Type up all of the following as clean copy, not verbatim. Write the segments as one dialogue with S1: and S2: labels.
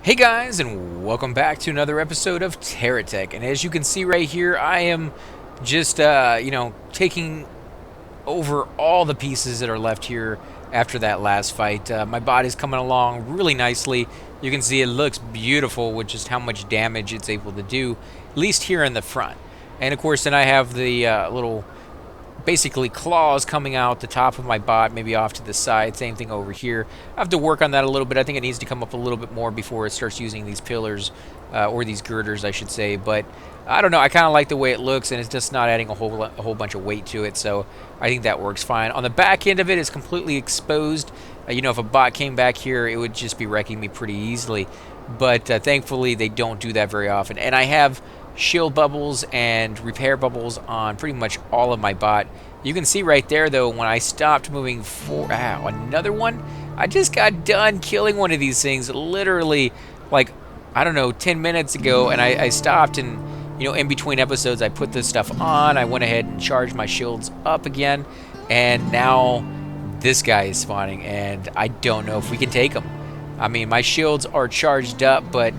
S1: Hey guys, and welcome back to another episode of Terra Tech. And as you can see right here, I am just, taking over all the pieces that are left here after that last fight. My body's coming along really nicely. You can see it looks beautiful with just how much damage it's able to do, at least here in the front. And of course, then I have the little basically claws coming out the top of my bot, maybe off to the side. Same thing over here. I have to work on that a little bit. I think it needs to come up a little bit more before it starts using these pillars, or these girders, I should say. But I don't know. I kind of like the way it looks, and it's just not adding a whole bunch of weight to it. So I think that works fine. On the back end of it, it's completely exposed. If a bot came back here, it would just be wrecking me pretty easily. But thankfully, they don't do that very often. And I have shield bubbles and repair bubbles on pretty much all of my bot. You can see right there though, when I stopped moving forward, another one. I just got done killing one of these things literally like, I don't know, 10 minutes ago, and I stopped, and in between episodes I put this stuff on. I went ahead and charged my shields up again, and now this guy is spawning, and I don't know if we can take him. I mean, my shields are charged up, but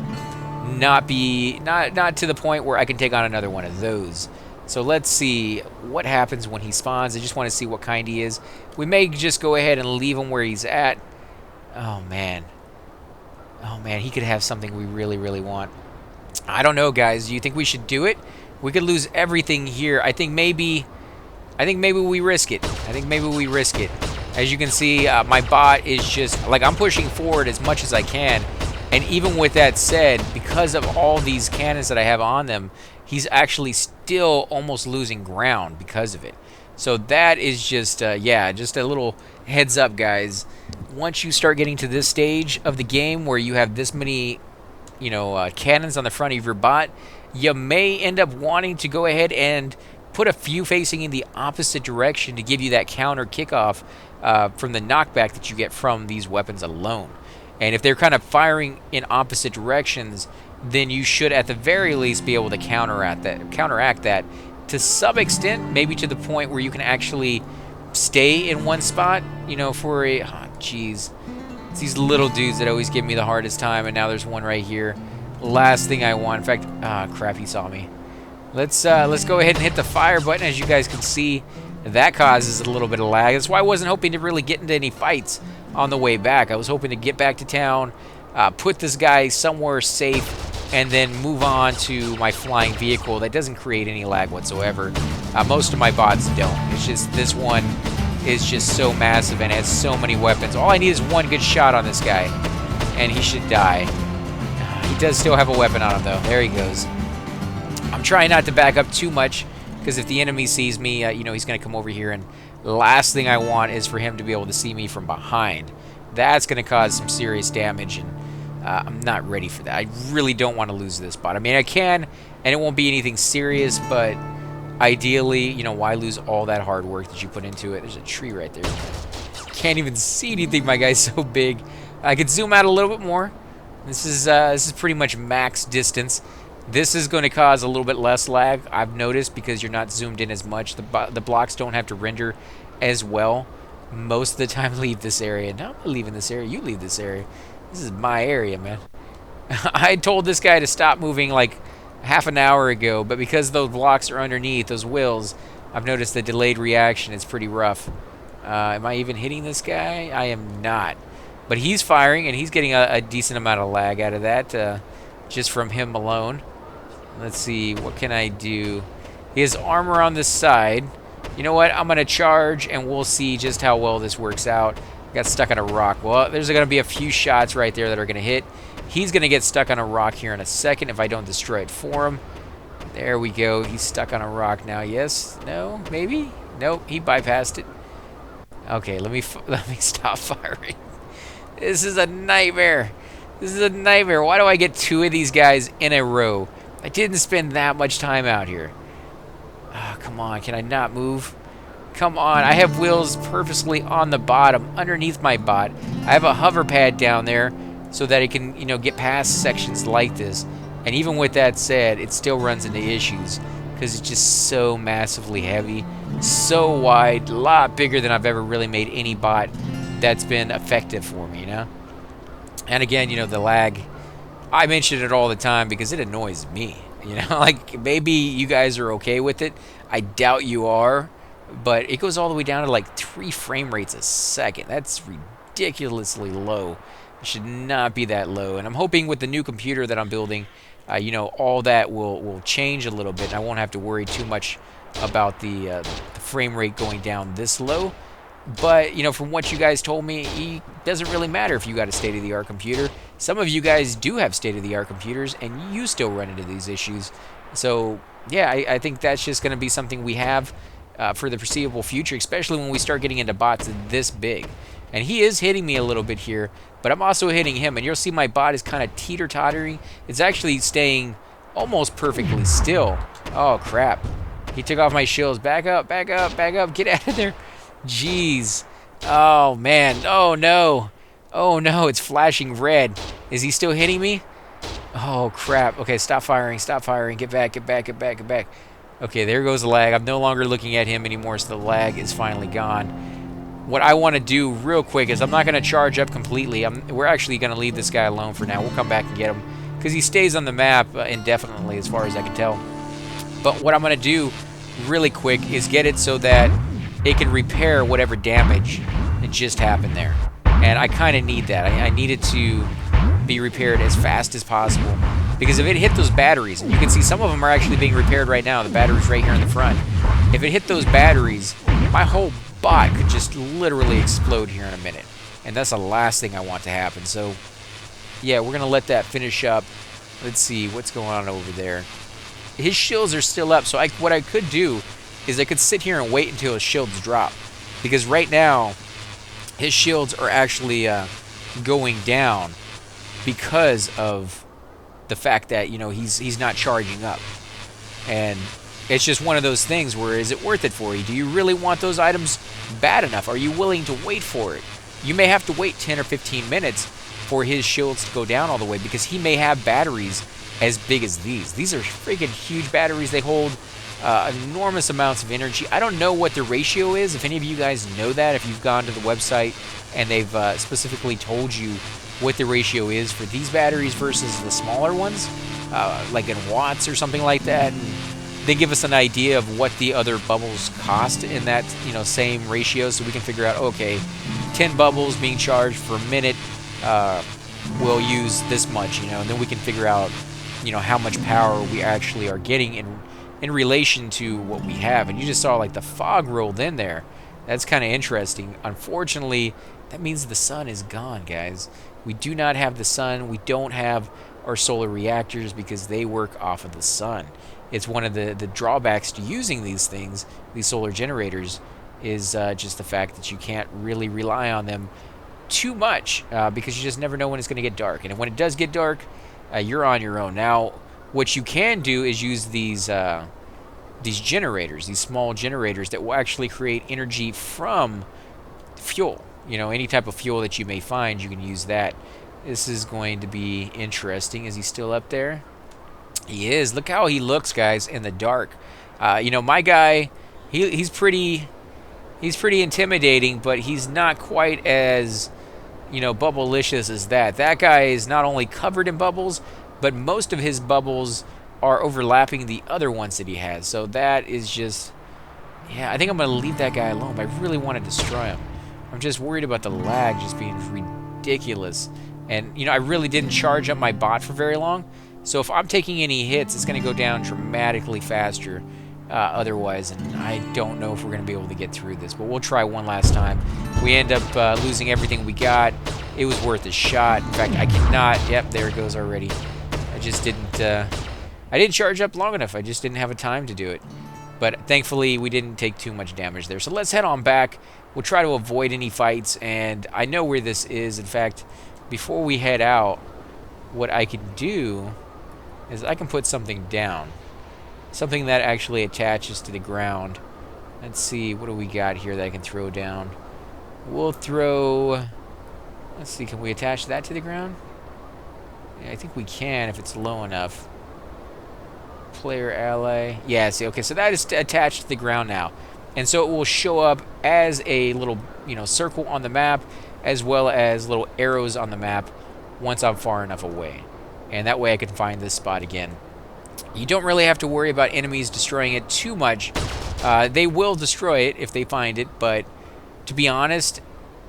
S1: not to the point where I can take on another one of those. So let's see what happens when he spawns. I just want to see what kind he is. We may just go ahead and leave him where he's at. Oh man, he could have something we really want. I don't know, guys. Do you think we should do it? We could lose everything here. I think maybe we risk it. As you can see, my bot is just like, I'm pushing forward as much as I can. And even with that said, because of all these cannons that I have on them, he's actually still almost losing ground because of it. So that is just, just a little heads up, guys. Once you start getting to this stage of the game where you have this many, cannons on the front of your bot, you may end up wanting to go ahead and put a few facing in the opposite direction to give you that counter kickoff from the knockback that you get from these weapons alone. And if they're kind of firing in opposite directions, then you should at the very least be able to counteract that to some extent, maybe to the point where you can actually stay in one spot, for a... Oh, jeez. It's these little dudes that always give me the hardest time, and now there's one right here. Last thing I want. In fact, crap, he saw me. Let's go ahead and hit the fire button. As you guys can see, that causes a little bit of lag. That's why I wasn't hoping to really get into any fights on the way back. I was hoping to get back to town, put this guy somewhere safe, and then move on to my flying vehicle that doesn't create any lag whatsoever. Most of my bots don't. It's just this one is just so massive and has so many weapons. All I need is one good shot on this guy, and he should die. He does still have a weapon on him, though. There he goes. I'm trying not to back up too much, because if the enemy sees me, he's going to come over here, and the last thing I want is for him to be able to see me from behind. That's going to cause some serious damage, and I'm not ready for that. I really don't want to lose this bot. I mean, I can, and it won't be anything serious, but ideally, why lose all that hard work that you put into it? There's a tree right there. Can't even see anything. My guy's so big. I could zoom out a little bit more. This is pretty much max distance. This is going to cause a little bit less lag, I've noticed, because you're not zoomed in as much. The blocks don't have to render as well. Most of the time, leave this area. No, I'm not leaving this area. You leave this area. This is my area, man. I told this guy to stop moving like half an hour ago, but because those blocks are underneath, those wheels, I've noticed the delayed reaction is pretty rough. Am I even hitting this guy? I am not. But he's firing, and he's getting a decent amount of lag out of that, just from him alone. Let's see, what can I do? He has armor on this side. You know what? I'm going to charge, and we'll see just how well this works out. Got stuck on a rock. Well, there's going to be a few shots right there that are going to hit. He's going to get stuck on a rock here in a second if I don't destroy it for him. There we go. He's stuck on a rock now. Yes? No? Maybe? Nope. He bypassed it. Okay, let me stop firing. This is a nightmare. This is a nightmare. Why do I get two of these guys in a row? I didn't spend that much time out here. Oh, come on. Can I not move? Come on. I have wheels purposely on the bottom, underneath my bot. I have a hover pad down there so that it can, get past sections like this. And even with that said, it still runs into issues because it's just so massively heavy, so wide, a lot bigger than I've ever really made any bot that's been effective for me, And again, the lag I mention it all the time because it annoys me. You know, like maybe you guys are okay with it. I doubt you are, but it goes all the way down to like 3 frame rates a second. That's ridiculously low. It should not be that low. And I'm hoping with the new computer that I'm building, you know, all that will change a little bit. I won't have to worry too much about the frame rate going down this low. But, you know, from what you guys told me, it doesn't really matter if you got a state-of-the-art computer. Some of you guys do have state-of-the-art computers, and you still run into these issues. So, yeah, I think that's just going to be something we have for the foreseeable future, especially when we start getting into bots this big. And he is hitting me a little bit here, but I'm also hitting him. And you'll see my bot is kind of teeter-tottering. It's actually staying almost perfectly still. Oh, crap. He took off my shields. Back up, back up, back up. Get out of there. Jeez. Oh, man. Oh, no. Oh, no. It's flashing red. Is he still hitting me? Oh, crap. Okay, stop firing. Stop firing. Get back, get back, get back, get back. Okay, there goes the lag. I'm no longer looking at him anymore, so the lag is finally gone. What I want to do real quick is I'm not going to charge up completely. We're actually going to leave this guy alone for now. We'll come back and get him because he stays on the map indefinitely as far as I can tell. But what I'm going to do really quick is get it so that it can repair whatever damage that just happened there. And I kind of need that. I need it to be repaired as fast as possible. Because if it hit those batteries, and you can see some of them are actually being repaired right now, the batteries right here in the front. If it hit those batteries, my whole bot could just literally explode here in a minute. And that's the last thing I want to happen. So, yeah, we're going to let that finish up. Let's see what's going on over there. His shields are still up, so what I could do is I could sit here and wait until his shields drop. Because right now, his shields are actually going down because of the fact that, you know, he's not charging up. And it's just one of those things where, is it worth it for you? Do you really want those items bad enough? Are you willing to wait for it? You may have to wait 10 or 15 minutes for his shields to go down all the way because he may have batteries as big as these. These are freaking huge batteries. They hold enormous amounts of energy. I don't know what the ratio is. If any of you guys know that, if you've gone to the website and they've specifically told you what the ratio is for these batteries versus the smaller ones, like in watts or something like that, and they give us an idea of what the other bubbles cost in that, you know, same ratio, so we can figure out, okay, 10 bubbles being charged for a minute will use this much, you know, and then we can figure out, you know, how much power we actually are getting in relation to what we have. And you just saw like the fog rolled in there. That's kind of interesting. Unfortunately, that means the sun is gone, guys. We do not have the sun. We don't have our solar reactors because they work off of the sun. It's one of the drawbacks to using these things, these solar generators, is just the fact that you can't really rely on them too much because you just never know when it's going to get dark. And when it does get dark, you're on your own. Now, what you can do is use these generators, these small generators that will actually create energy from fuel. You know, any type of fuel that you may find, you can use that. This is going to be interesting. Is he still up there? He is. Look how he looks, guys, in the dark. You know, my guy, he's pretty intimidating, but he's not quite as, you know, bubblicious as that. That guy is not only covered in bubbles, but most of his bubbles are overlapping the other ones that he has. So that is just, yeah, I think I'm going to leave that guy alone. But I really want to destroy him. I'm just worried about the lag just being ridiculous. And, you know, I really didn't charge up my bot for very long. So if I'm taking any hits, it's going to go down dramatically faster otherwise. And I don't know if we're going to be able to get through this. But we'll try one last time. We end up losing everything we got. It was worth a shot. In fact, I cannot. Yep, there it goes already. I just didn't. I didn't charge up long enough. I just didn't have a time to do it. But thankfully, we didn't take too much damage there. So let's head on back. We'll try to avoid any fights. And I know where this is. In fact, before we head out, what I can do is I can put something down. Something that actually attaches to the ground. Let's see, what do we got here that I can throw down? We'll throw... Let's see, can we attach that to the ground? Yeah, I think we can if it's low enough. Player ally. Yeah, see, okay, so that is attached to the ground now. And so it will show up as a little, you know, circle on the map, as well as little arrows on the map once I'm far enough away. and that way I can find this spot again. You don't really have to worry about enemies destroying it too much. They will destroy it if they find it, but to be honest,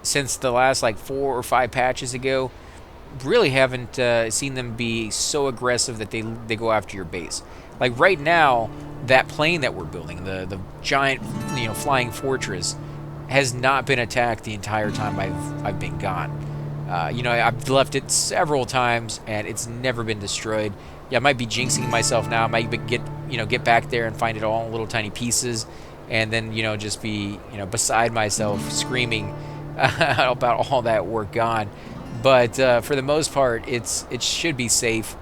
S1: since the last like 4 or 5 patches ago, really haven't seen them be so aggressive that they go after your base. Like right now, that plane that we're building, the giant flying fortress, has not been attacked the entire time I've been gone. I've left it several times and it's never been destroyed. Yeah, I might be jinxing myself now. I might get back there and find it all in little tiny pieces, and then just be beside myself screaming about all that work gone. But for the most part, it should be safe,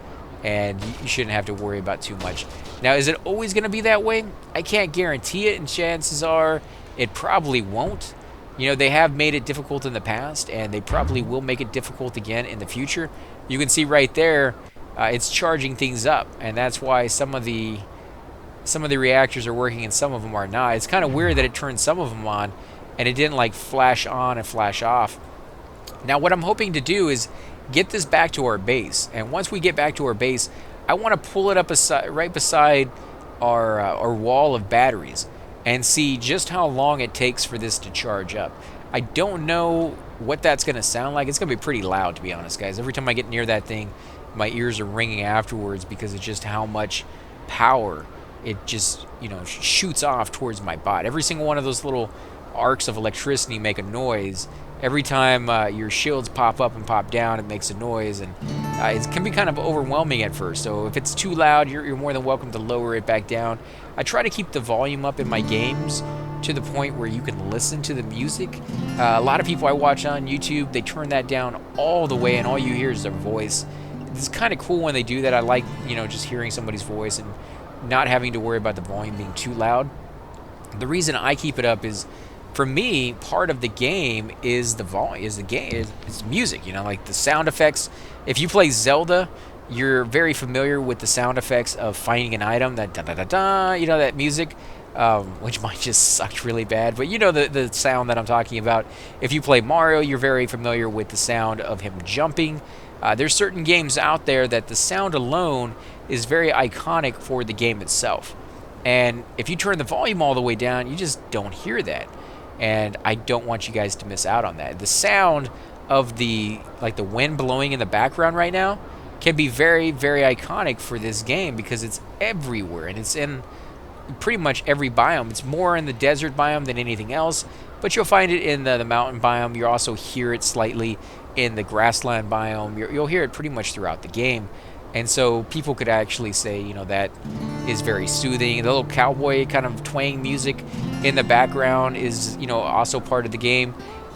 S1: and you shouldn't have to worry about too much. Now, is it always going to be that way? I can't guarantee it, and chances are it probably won't. They have made it difficult in the past, and they probably will make it difficult again in the future. You can see right there, it's charging things up, and that's why some of the reactors are working and some of them are not. It's kind of weird that it turned some of them on, and it didn't like flash on and flash off. Now, what I'm hoping to do is get this back to our base, and once we get back to our base, I want to pull it up right beside our wall of batteries and see just how long it takes for this to charge up. I don't know what that's going to sound like. It's going to be pretty loud, to be honest, guys. Every time I get near that thing, my ears are ringing afterwards because it's just how much power it just, shoots off towards my bot. Every single one of those little arcs of electricity make a noise. Every time your shields pop up and pop down, it makes a noise, and it can be kind of overwhelming at first. So if it's too loud, you're more than welcome to lower it back down. I try to keep the volume up in my games to the point where you can listen to the music. A lot of people I watch on YouTube, they turn that down all the way, and all you hear is their voice. It's kind of cool when they do that. I like, just hearing somebody's voice and not having to worry about the volume being too loud. The reason I keep it up is, for me, part of the game is the volume, is music, like the sound effects. If you play Zelda, you're very familiar with the sound effects of finding an item, that da-da-da-da, that music, which might just suck really bad, but the sound that I'm talking about. If you play Mario, you're very familiar with the sound of him jumping. There's certain games out there that the sound alone is very iconic for the game itself. And if you turn the volume all the way down, you just don't hear that. And I don't want you guys to miss out on that. The sound of the wind blowing in the background right now can be very, very iconic for this game because it's everywhere and it's in pretty much every biome. It's more in the desert biome than anything else, but you'll find it in the mountain biome. You'll also hear it slightly in the grassland biome. You'll hear it pretty much throughout the game. And so people could actually say, that is very soothing. The little cowboy kind of twang music in the background is, also part of the game.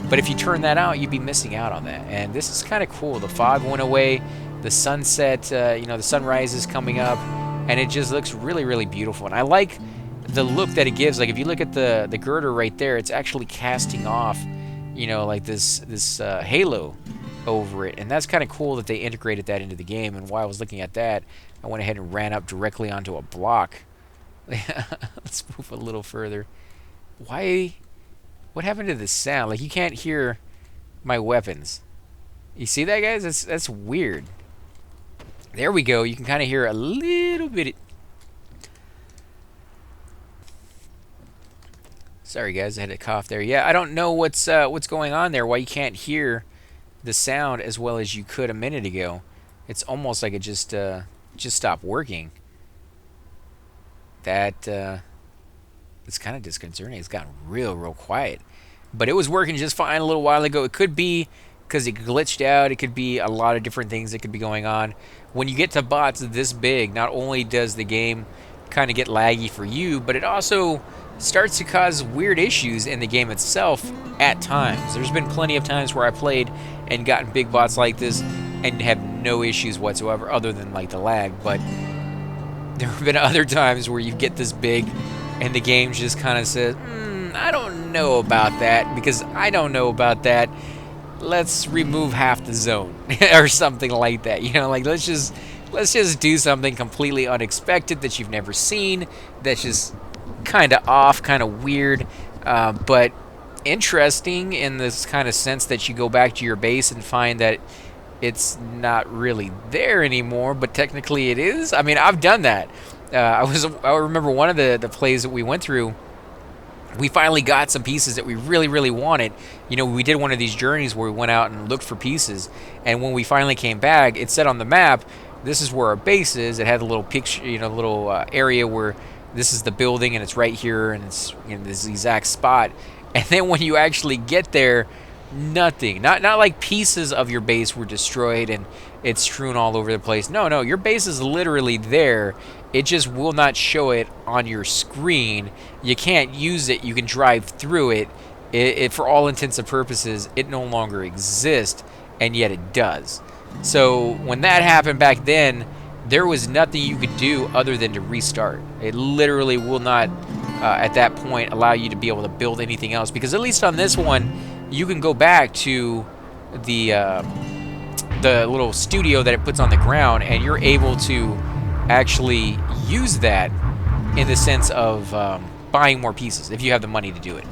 S1: But if you turn that out, you'd be missing out on that. And this is kind of cool. The fog went away. The sunset, the sunrise is coming up. And it just looks really, really beautiful. And I like the look that it gives. Like, if you look at the girder right there, it's actually casting off, like this halo over it, and that's kind of cool that they integrated that into the game. And while I was looking at that, I went ahead and ran up directly onto a block. Let's move a little further. What happened to the sound? Like, you can't hear my weapons. You see that, guys? That's weird. There we go. You can kind of hear a little bit. Sorry, guys, I had a cough there. Yeah, I don't know what's going on there. Why you can't hear the sound as well as you could a minute ago. It's almost like it just stopped working. It's kind of disconcerting. It's gotten real quiet. But it was working just fine a little while ago. It could be because it glitched out. It could be a lot of different things that could be going on. When you get to bots this big, not only does the game kind of get laggy for you, but it also starts to cause weird issues in the game itself at times. There's been plenty of times where I played and gotten big bots like this and have no issues whatsoever other than like the lag. But there have been other times where you get this big and the game just kind of says, I don't know about that. Because I don't know about that, let's remove half the zone or something like that. Like, let's just do something completely unexpected that you've never seen, that's just kind of off, kind of weird, but interesting in this kind of sense that you go back to your base and find that it's not really there anymore, but technically it is. I mean, I've done that. I remember one of the plays that we went through. We finally got some pieces that we really, really wanted. You know, we did one of these journeys where we went out and looked for pieces, and when we finally came back, it said on the map, "This is where our base is." It had a little picture, you know, little area where this is the building, and it's right here, and it's this exact spot. And then when you actually get there, nothing. Not like pieces of your base were destroyed and it's strewn all over the place. No, no, your base is literally there. It just will not show it on your screen. You can't use it. You can drive through it. It for all intents and purposes, it no longer exists, and yet it does. So when that happened back then, there was nothing you could do other than to restart. It literally will not, at that point, allow you to be able to build anything else. Because at least on this one, you can go back to the little studio that it puts on the ground, and you're able to actually use that in the sense of buying more pieces if you have the money to do it.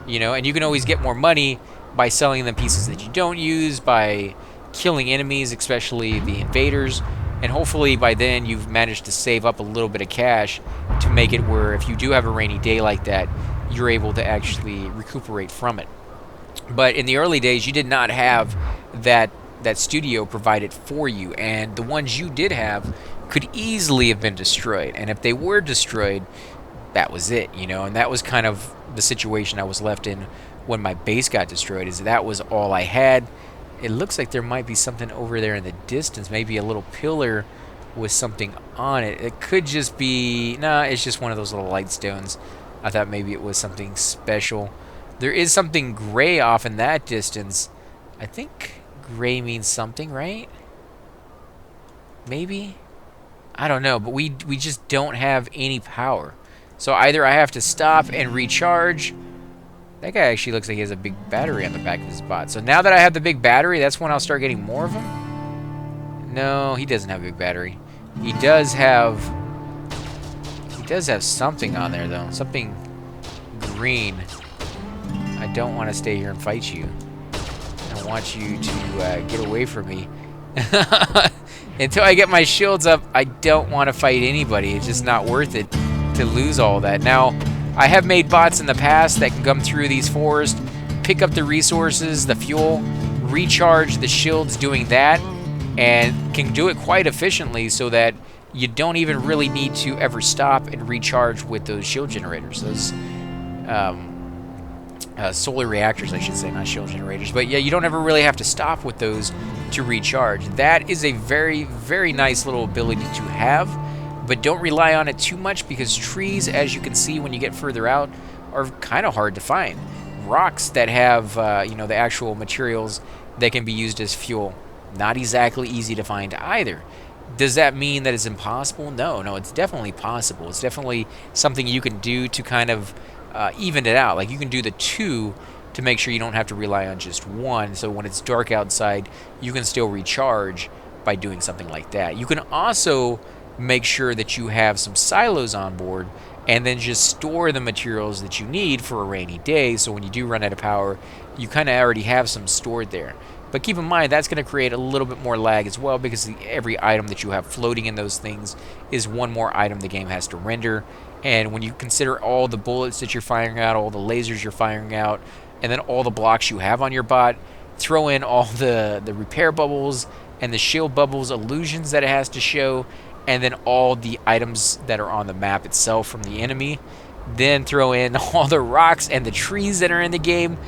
S1: You know, and you can always get more money by selling them pieces that you don't use, by killing enemies, especially the invaders. And hopefully by then you've managed to save up a little bit of cash to make it where if you do have a rainy day like that, you're able to actually recuperate from it. But in the early days, you did not have that studio provided for you, and the ones you did have could easily have been destroyed. And if they were destroyed, that was it, you know. And that was kind of the situation I was left in when my base got destroyed, is that was all I had. It looks like there might be something over there in the distance, maybe a little pillar with something on it. It could just be, nah, it's just one of those little light stones. I thought maybe it was something special. There is something gray off in that distance. I think gray means something, right? Maybe? I don't know, but we just don't have any power. So either I have to stop and recharge. That guy actually looks like he has a big battery on the back of his bot. So now that I have the big battery, that's when I'll start getting more of them? No, he doesn't have a big battery. He does have something on there, though. Something green. I don't want to stay here and fight you. I want you to get away from me. Until I get my shields up, I don't want to fight anybody. It's just not worth it to lose all that. Now, I have made bots in the past that can come through these forests, pick up the resources, the fuel, recharge the shields doing that, and can do it quite efficiently so that you don't even really need to ever stop and recharge with those shield generators. Those solar reactors, I should say, not shield generators. But yeah, you don't ever really have to stop with those to recharge. That is a very, very nice little ability to have, but don't rely on it too much because trees, as you can see when you get further out, are kind of hard to find. Rocks that have, the actual materials that can be used as fuel, not exactly easy to find either. Does that mean that it's impossible? No, it's definitely possible. It's definitely something you can do to kind of even it out. Like you can do the two to make sure you don't have to rely on just one. So when it's dark outside, you can still recharge by doing something like that. You can also make sure that you have some silos on board and then just store the materials that you need for a rainy day. So when you do run out of power, you kind of already have some stored there. But keep in mind, that's going to create a little bit more lag as well because every item that you have floating in those things is one more item the game has to render. And when you consider all the bullets that you're firing out, all the lasers you're firing out, and then all the blocks you have on your bot, throw in all the repair bubbles and the shield bubbles illusions that it has to show, and then all the items that are on the map itself from the enemy, then throw in all the rocks and the trees that are in the game,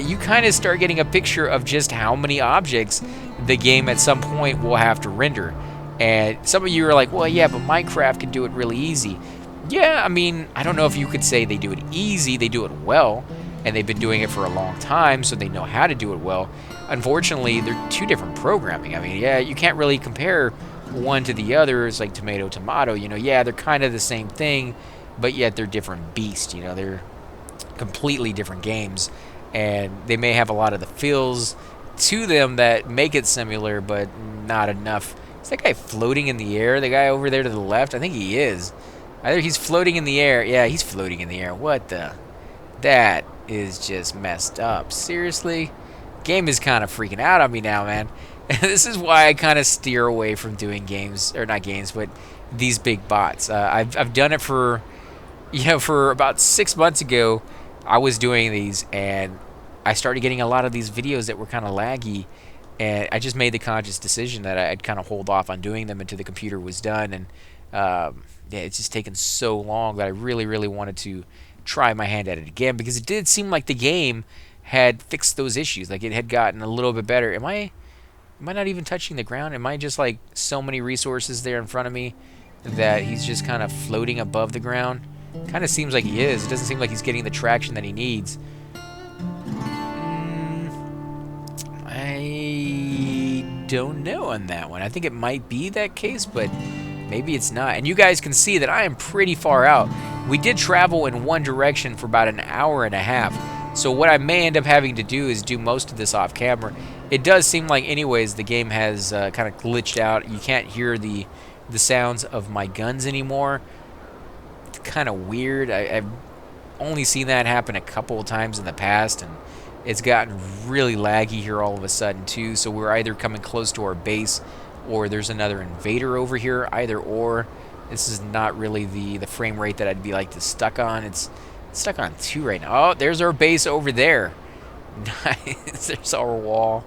S1: you kind of start getting a picture of just how many objects the game at some point will have to render. And some of you are like, well, yeah, but Minecraft can do it really easy. Yeah, I mean, I don't know if you could say they do it easy. They do it well, and they've been doing it for a long time, so they know how to do it well. Unfortunately, they're two different programming. I mean, yeah, you can't really compare one to the other. It's like tomato, tomato. You know, yeah, they're kind of the same thing, but yet they're different beasts. You know, they're completely different games, and they may have a lot of the feels to them that make it similar, but not enough. Is that guy floating in the air? The guy over there to the left? I think he is. Either he's floating in the air. Yeah, he's floating in the air. What the? That is just messed up. Seriously? Game is kind of freaking out on me now, man. This is why I kind of steer away from doing games, or not games, but these big bots. I've done it for, for about 6 months ago. I was doing these, and I started getting a lot of these videos that were kind of laggy, and I just made the conscious decision that I'd kind of hold off on doing them until the computer was done. And yeah, it's just taken so long that I really, really wanted to try my hand at it again, because it did seem like the game had fixed those issues. Like it had gotten a little bit better. Am I not even touching the ground? Am I just like so many resources there in front of me that he's just kind of floating above the ground? Kind of seems like he is. It doesn't seem like he's getting the traction that he needs. I don't know on that one. I think it might be that case, but maybe it's not. And you guys can see that I am pretty far out. We did travel in one direction for about an hour and a half. So what I may end up having to do is do most of this off camera. It does seem like, anyways, the game has kind of glitched out. You can't hear the sounds of my guns anymore. It's kind of weird. I've only seen that happen a couple of times in the past, and it's gotten really laggy here all of a sudden too. So we're either coming close to our base, or there's another invader over here. Either or. This is not really the frame rate that I'd be like to stuck on. It's stuck on 2 right now. Oh, there's our base over there. Nice. There's our wall.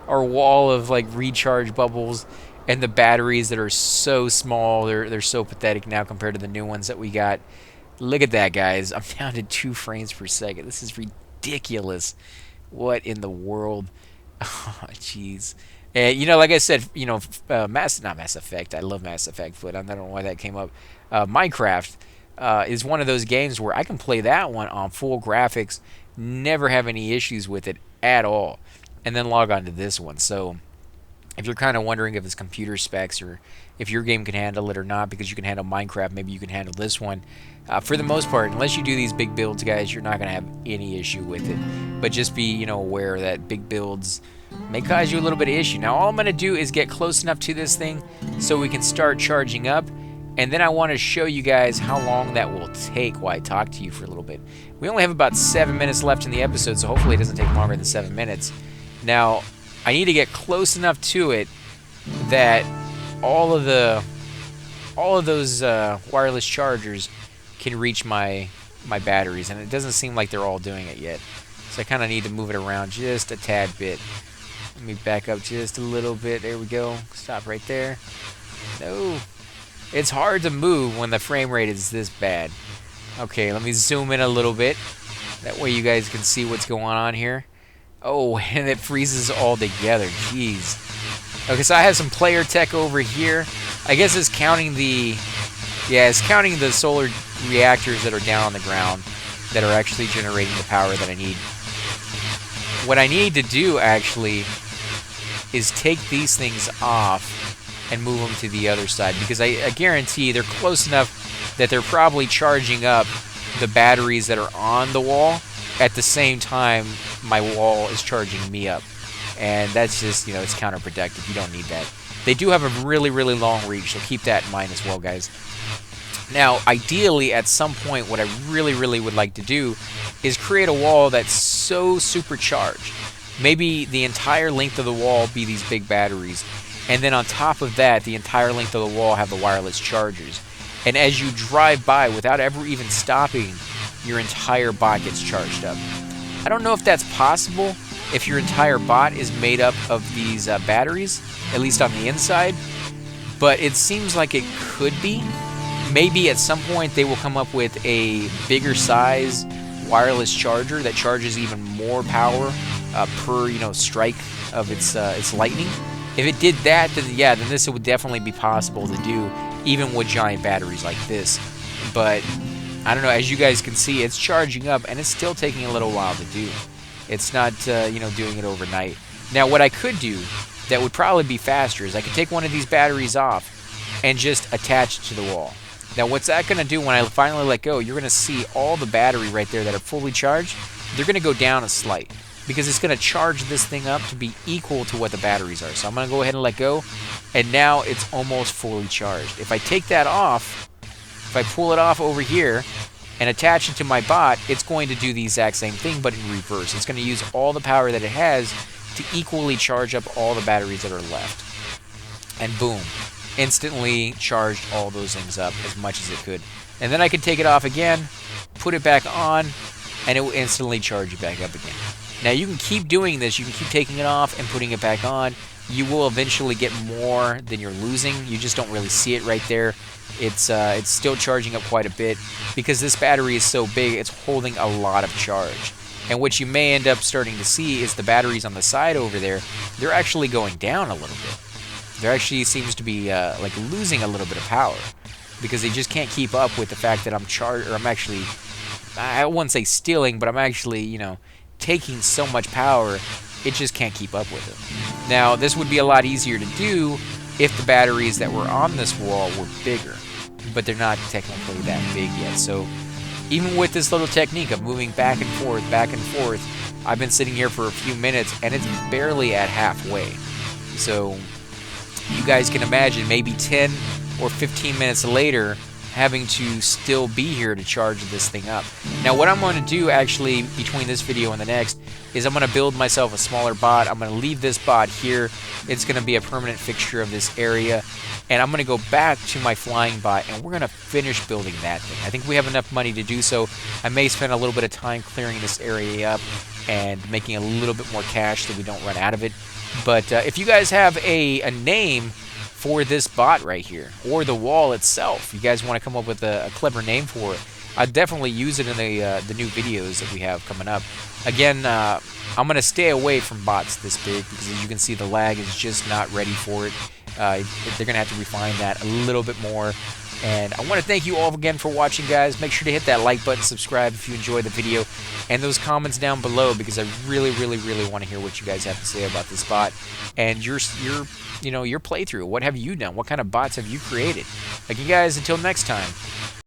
S1: Our wall of like recharge bubbles, and the batteries that are so small. They're so pathetic now compared to the new ones that we got. Look at that, guys. I'm down to 2 frames per second. This is ridiculous. What in the world? Oh, jeez. And, like I said, not Mass Effect. I love Mass Effect, but I don't know why that came up. Minecraft is one of those games where I can play that one on full graphics, never have any issues with it at all, and then log on to this one. So if you're kind of wondering if it's computer specs or if your game can handle it or not, because you can handle Minecraft, maybe you can handle this one. For the most part, unless you do these big builds, guys, you're not going to have any issue with it. But just be, aware that big builds may cause you a little bit of issue. Now, all I'm going to do is get close enough to this thing so we can start charging up. And then I want to show you guys how long that will take while I talk to you for a little bit. We only have about 7 minutes left in the episode, so hopefully it doesn't take longer than 7 minutes. Now, I need to get close enough to it that all of those wireless chargers can reach my batteries, and it doesn't seem like they're all doing it yet. So I kind of need to move it around just a tad bit. Let me back up just a little bit. There we go. Stop right there. No. It's hard to move when the frame rate is this bad. Okay, let me zoom in a little bit. That way you guys can see what's going on here. Oh, and it freezes all together. Jeez. Okay, so I have some player tech over here. I guess it's counting the solar reactors that are down on the ground that are actually generating the power that I need. What I need to do, actually, is take these things off and move them to the other side, because I guarantee they're close enough that they're probably charging up the batteries that are on the wall at the same time my wall is charging me up. And that's just, it's counterproductive. You don't need that. They do have a really, really long reach, so keep that in mind as well, guys. Now, ideally, at some point, what I really, really would like to do is create a wall that's so supercharged. Maybe the entire length of the wall be these big batteries, and then on top of that, the entire length of the wall have the wireless chargers. And as you drive by, without ever even stopping, your entire bot gets charged up. I don't know if that's possible if your entire bot is made up of these batteries, at least on the inside, but it seems like it could be. Maybe at some point they will come up with a bigger size wireless charger that charges even more power per strike of its lightning. If it did that, then this would definitely be possible to do, even with giant batteries like this. But I don't know. As you guys can see, it's charging up, and it's still taking a little while to do. It's not doing it overnight. Now, what I could do that would probably be faster is I could take one of these batteries off and just attach it to the wall. Now, what's that going to do when I finally let go? You're going to see all the battery right there that are fully charged. They're going to go down a slight, because it's going to charge this thing up to be equal to what the batteries are. So I'm going to go ahead and let go, and now it's almost fully charged. If I take that off, if I pull it off over here and attach it to my bot, it's going to do the exact same thing, but in reverse. It's going to use all the power that it has to equally charge up all the batteries that are left. And boom, instantly charged all those things up as much as it could. And then I could take it off again, put it back on, and it will instantly charge it back up again. Now you can keep doing this. You can keep taking it off and putting it back on. You will eventually get more than you're losing. You just don't really see it right there. It's still charging up quite a bit because this battery is so big. It's holding a lot of charge. And what you may end up starting to see is the batteries on the side over there. They're actually going down a little bit. There actually seems to be like losing a little bit of power because they just can't keep up with the fact that I'm actually, I wouldn't say stealing, but I'm actually, you know, taking so much power, it just can't keep up with it. Now, this would be a lot easier to do if the batteries that were on this wall were bigger, but they're not technically that big yet. So even with this little technique of moving back and forth, I've been sitting here for a few minutes and it's barely at halfway. So you guys can imagine maybe 10 or 15 minutes later having to still be here to charge this thing up. Now what I'm going to do actually between this video and the next is I'm going to build myself a smaller bot. I'm going to leave this bot here. It's going to be a permanent fixture of this area. And I'm going to go back to my flying bot and we're going to finish building that thing. I think we have enough money to do so. I may spend a little bit of time clearing this area up and making a little bit more cash so we don't run out of it. But if you guys have a name for this bot right here, or the wall itself, you guys want to come up with a clever name for it, I'd definitely use it in the new videos that we have coming up. Again, I'm going to stay away from bots this big because as you can see the lag is just not ready for it. They're going to have to refine that a little bit more. And I want to thank you all again for watching, guys. Make sure to hit that like button, subscribe if you enjoyed the video, and those comments down below because I really want to hear what you guys have to say about this bot and your playthrough. What have you done? What kind of bots have you created? Thank you guys. Until next time.